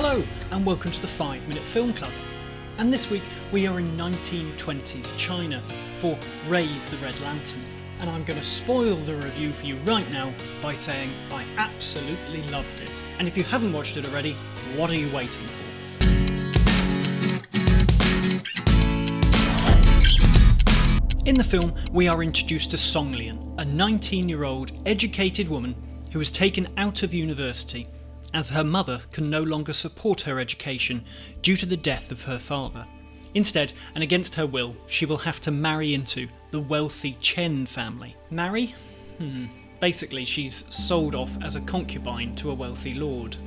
Hello and welcome to the 5 Minute Film Club. And this week we are in 1920s China for Raise the Red Lantern. And I'm going to spoil the review for you right now by saying I absolutely loved it. And if you haven't watched it already, what are you waiting for? In the film, we are introduced to Song Lian, a 19-year-old educated woman who was taken out of university as her mother can no longer support her education due to the death of her father. Instead, and against her will, she will have to marry into the wealthy Chen family. Marry? Basically, she's sold off as a concubine to a wealthy lord.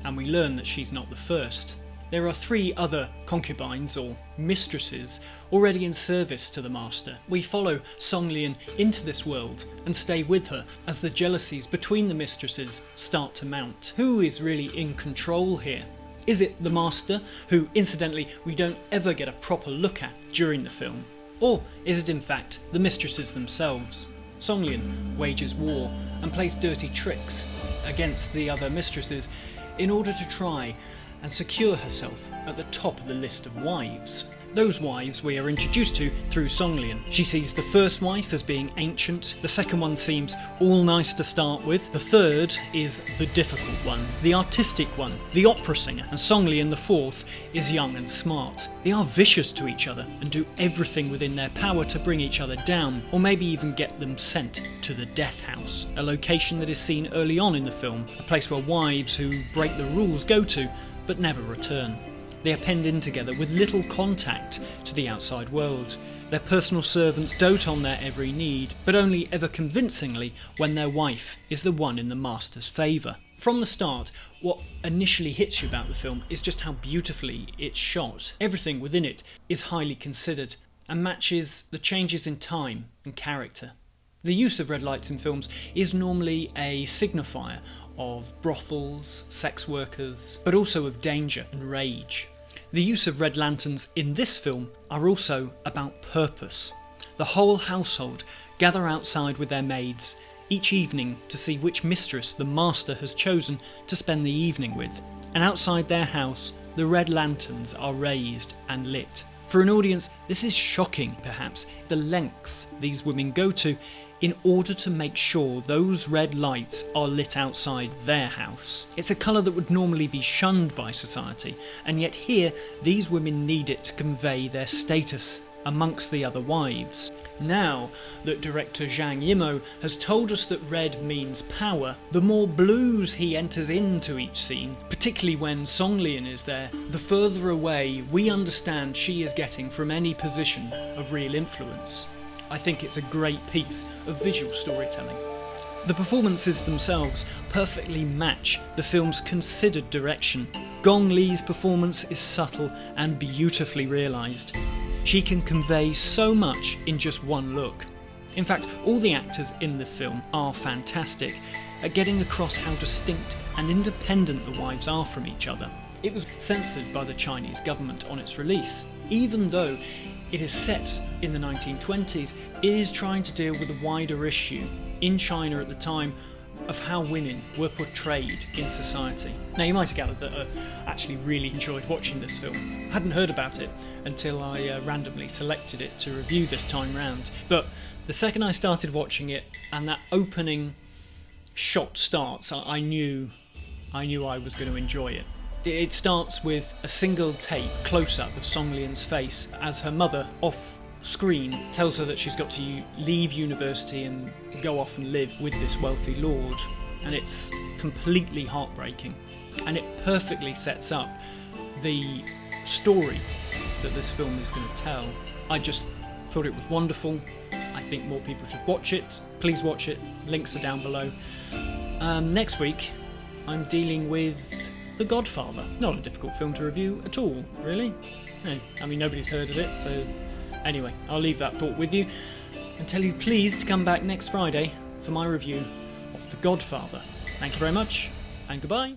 And we learn that she's not the first. There are 3 other concubines, or mistresses, already in service to the master. We follow Song Lian into this world and stay with her as the jealousies between the mistresses start to mount. Who is really in control here? Is it the master, who incidentally we don't ever get a proper look at during the film? Or is it in fact the mistresses themselves? Song Lian wages war and plays dirty tricks against the other mistresses in order to try and secure herself at the top of the list of wives. Those wives we are introduced to through Song Lian. She sees the first wife as being ancient, the second one seems all nice to start with, the third is the difficult one, the artistic one, the opera singer, and Song Lian, the fourth, is young and smart. They are vicious to each other and do everything within their power to bring each other down, or maybe even get them sent to the death house, a location that is seen early on in the film, a place where wives who break the rules go to but never return. They are penned in together with little contact to the outside world. Their personal servants dote on their every need, but only ever convincingly when their wife is the one in the master's favour. From the start, what initially hits you about the film is just how beautifully it's shot. Everything within it is highly considered and matches the changes in time and character. The use of red lights in films is normally a signifier of brothels, sex workers, but also of danger and rage. The use of red lanterns in this film are also about purpose. The whole household gather outside with their maids each evening to see which mistress the master has chosen to spend the evening with, and outside their house the red lanterns are raised and lit. For an audience, this is shocking, perhaps, the lengths these women go to in order to make sure those red lights are lit outside their house. It's a colour that would normally be shunned by society, and yet here these women need it to convey their status amongst the other wives. Now that director Zhang Yimou has told us that red means power, the more blues he enters into each scene, particularly when Song Lian is there, the further away we understand she is getting from any position of real influence. I think it's a great piece of visual storytelling. The performances themselves perfectly match the film's considered direction. Gong Li's performance is subtle and beautifully realised. She can convey so much in just one look. In fact, all the actors in the film are fantastic at getting across how distinct and independent the wives are from each other. It was censored by the Chinese government on its release. Even though it is set in the 1920s, it is trying to deal with a wider issue in China at the time of how women were portrayed in society. Now you might have gathered that I actually really enjoyed watching this film. I hadn't heard about it until I randomly selected it to review this time round. But the second I started watching it and that opening shot starts, I knew I was going to enjoy it. It starts with a single take close-up of Song Lian's face as her mother, off screen, tells her that she's got to leave university and go off and live with this wealthy lord, and it's completely heartbreaking, and it perfectly sets up the story that this film is going to tell. I just thought it was wonderful. I think more people should watch it. Please watch it, links are down below. Next week I'm dealing with The Godfather. Not a difficult film to review at all, really. I mean, nobody's heard of it, so anyway, I'll leave that thought with you and tell you please to come back next Friday for my review of The Godfather. Thank you very much, and goodbye.